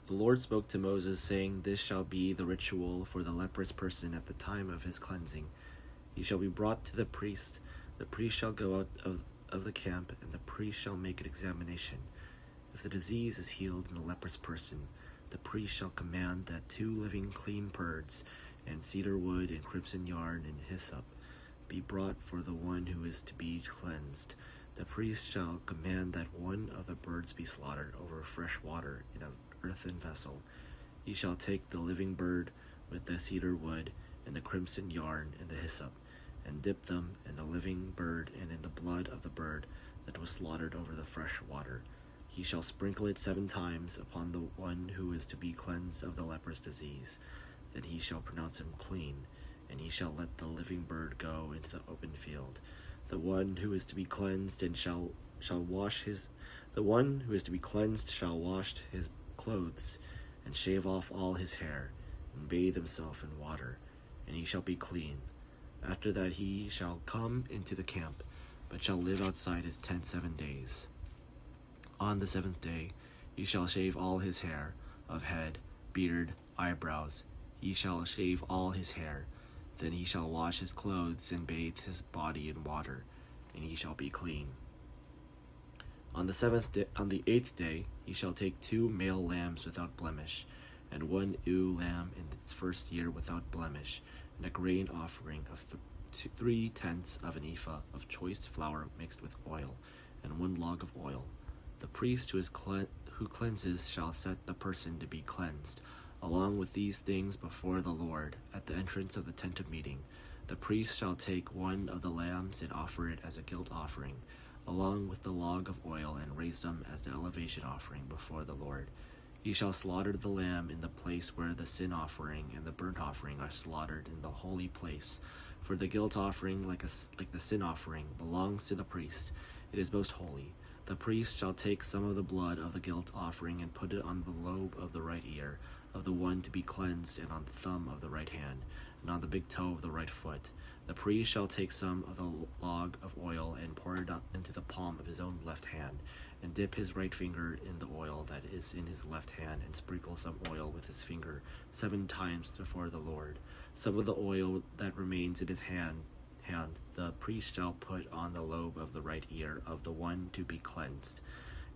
The Lord spoke to Moses, saying, This shall be the ritual for the leprous person at the time of his cleansing. He shall be brought to the priest. The priest shall go out of the camp, and the priest shall make an examination. If the disease is healed in a leprous person, the priest shall command that 2 living clean birds, and cedar wood, and crimson yarn, and hyssop, be brought for the one who is to be cleansed. The priest shall command that one of the birds be slaughtered over fresh water in an earthen vessel. He shall take the living bird with the cedar wood, and the crimson yarn, and the hyssop, and dip them in the living bird and in the blood of the bird that was slaughtered over the fresh water. He shall sprinkle it 7 times upon the one who is to be cleansed of the leprous disease. Then he shall pronounce him clean, and he shall let the living bird go into the open field. The one who is to be cleansed shall wash his clothes, and shave off all his hair, and bathe himself in water, and he shall be clean. After that he shall come into the camp, but shall live outside his tent 7 days. On the 7th day he shall shave all his hair, of head, beard, eyebrows. He shall shave all his hair. Then he shall wash his clothes and bathe his body in water, and he shall be clean. On the 8th day he shall take 2 male lambs without blemish, and 1 ewe lamb in its first year without blemish, and a grain offering of 3/10 of an ephah of choice flour mixed with oil, and 1 log of oil. The priest who cleanses shall set the person to be cleansed, along with these things before the Lord, at the entrance of the tent of meeting. The priest shall take 1 of the lambs and offer it as a guilt offering, along with the log of oil, and raise them as the elevation offering before the Lord. He shall slaughter the lamb in the place where the sin offering and the burnt offering are slaughtered in the holy place. For the guilt offering, like the sin offering, belongs to the priest. It is most holy. The priest shall take some of the blood of the guilt offering and put it on the lobe of the right ear of the one to be cleansed, and on the thumb of the right hand, and on the big toe of the right foot. The priest shall take some of the log of oil and pour it into the palm of his own left hand, and dip his right finger in the oil that is in his left hand, and sprinkle some oil with his finger 7 times before the Lord. Some of the oil that remains in his hand the priest shall put on the lobe of the right ear of the one to be cleansed,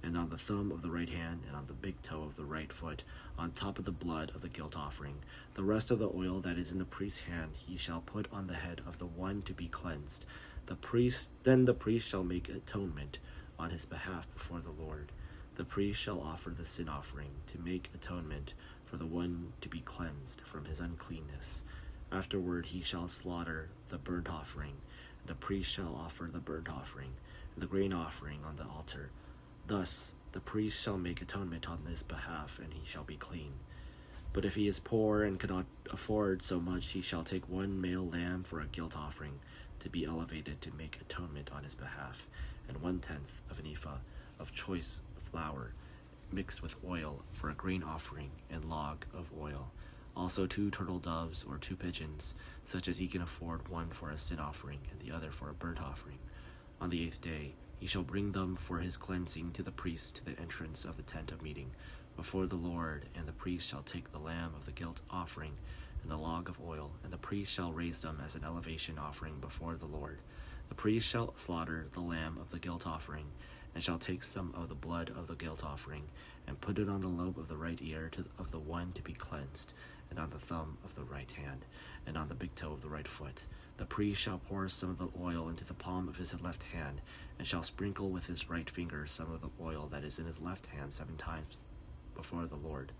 and on the thumb of the right hand, and on the big toe of the right foot, on top of the blood of the guilt offering. The rest of the oil that is in the priest's hand he shall put on the head of the one to be cleansed. Then the priest shall make atonement on his behalf before the Lord. The priest shall offer the sin offering to make atonement for the one to be cleansed from his uncleanness. Afterward he shall slaughter the burnt offering, and the priest shall offer the burnt offering and the grain offering on the altar. Thus the priest shall make atonement on his behalf, and he shall be clean. But if he is poor and cannot afford so much, he shall take 1 male lamb for a guilt offering, to be elevated to make atonement on his behalf, and 1/10 of an ephah of choice flour mixed with oil for a grain offering, and log of oil. Also 2 turtle doves or 2 pigeons, such as he can afford, 1 for a sin offering and the other for a burnt offering. On the 8th day he shall bring them for his cleansing to the priest to the entrance of the tent of meeting before the Lord, and the priest shall take the lamb of the guilt offering and the log of oil, and the priest shall raise them as an elevation offering before the Lord. The priest shall slaughter the lamb of the guilt offering, and shall take some of the blood of the guilt offering, and put it on the lobe of the right ear of the one to be cleansed, and on the thumb of the right hand, and on the big toe of the right foot. The priest shall pour some of the oil into the palm of his left hand, and shall sprinkle with his right finger some of the oil that is in his left hand 7 times before the Lord.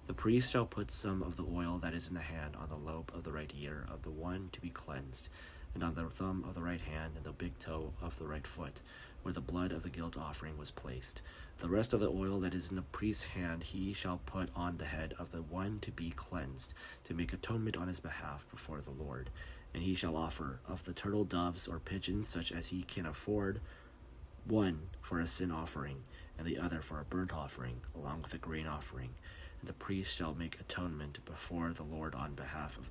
The priest shall put some of the oil that is in the hand on the lobe of the right ear of the one to be cleansed, and on the thumb of the right hand and the big toe of the right foot, where the blood of the guilt offering was placed. The rest of the oil that is in the priest's hand he shall put on the head of the one to be cleansed, to make atonement on his behalf before the Lord. And he shall offer of the turtle doves or pigeons, such as he can afford, 1 for a sin offering, and the other for a burnt offering, along with a grain offering. And the priest shall make atonement before the Lord on behalf of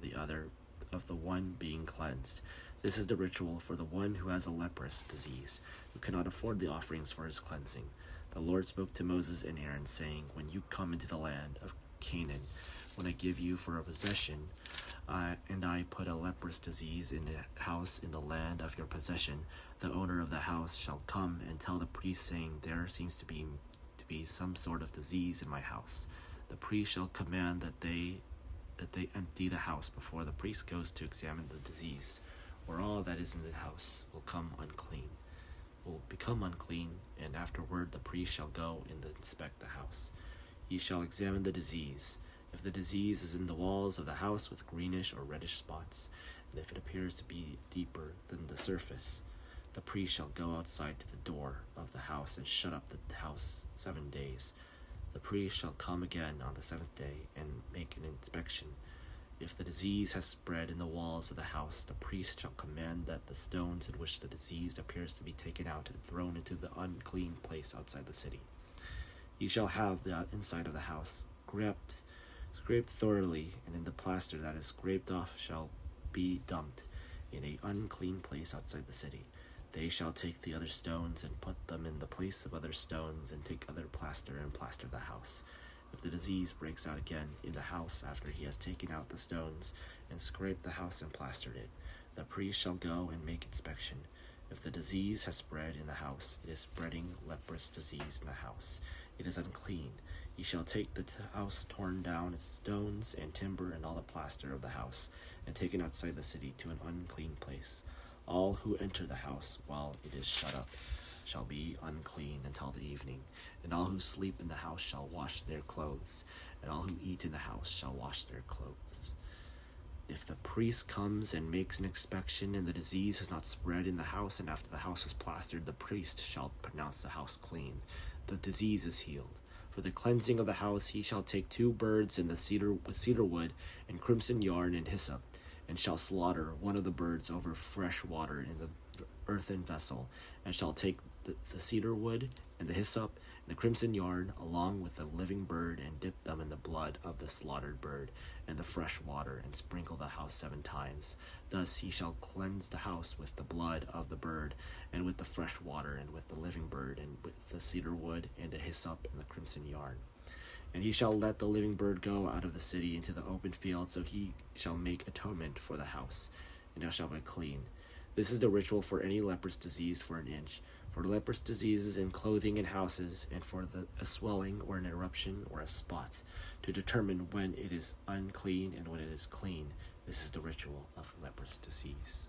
the one being cleansed. This is the ritual for the one who has a leprous disease, who cannot afford the offerings for his cleansing. The Lord spoke to Moses and Aaron, saying, When you come into the land of Canaan, when I give you for a possession, and I put a leprous disease in a house in the land of your possession, the owner of the house shall come and tell the priest, saying, There seems to be some sort of disease in my house. The priest shall command that they empty the house before the priest goes to examine the disease, or all that is in the house will become unclean, and afterward the priest shall go and inspect the house. He shall examine the disease. If the disease is in the walls of the house with greenish or reddish spots, and if it appears to be deeper than the surface, the priest shall go outside to the door of the house and shut up the house 7 days. The priest shall come again on the 7th day and make an inspection. If the disease has spread in the walls of the house, the priest shall command that the stones in which the disease appears to be taken out and thrown into the unclean place outside the city. He shall have the inside of the house scraped thoroughly, and in the plaster that is scraped off shall be dumped in an unclean place outside the city. They shall take the other stones and put them in the place of other stones, and take other plaster and plaster the house. If the disease breaks out again in the house after he has taken out the stones and scraped the house and plastered it, the priest shall go and make inspection. If the disease has spread in the house, it is spreading leprous disease in the house. It is unclean. He shall take the house torn down, its stones and timber and all the plaster of the house, and take it outside the city to an unclean place. All who enter the house while it is shut up shall be unclean until the evening, and all who sleep in the house shall wash their clothes, and all who eat in the house shall wash their clothes. If the priest comes and makes an inspection, and the disease has not spread in the house, and after the house is plastered, the priest shall pronounce the house clean. The disease is healed. For the cleansing of the house he shall take 2 birds with cedar wood and crimson yarn and hyssop, and shall slaughter one of the birds over fresh water in the earthen vessel, and shall take the cedar wood and the hyssop and the crimson yarn along with the living bird, and dip them in the blood of the slaughtered bird and the fresh water, and sprinkle the house 7 times. Thus he shall cleanse the house with the blood of the bird, and with the fresh water, and with the living bird, and with the cedar wood and the hyssop and the crimson yarn. And he shall let the living bird go out of the city into the open field, so he shall make atonement for the house, and it shall be clean. This is the ritual for any leprous disease for an inch, for leprous diseases in clothing and houses, and for a swelling or an eruption or a spot, to determine when it is unclean and when it is clean. This is the ritual of leprous disease.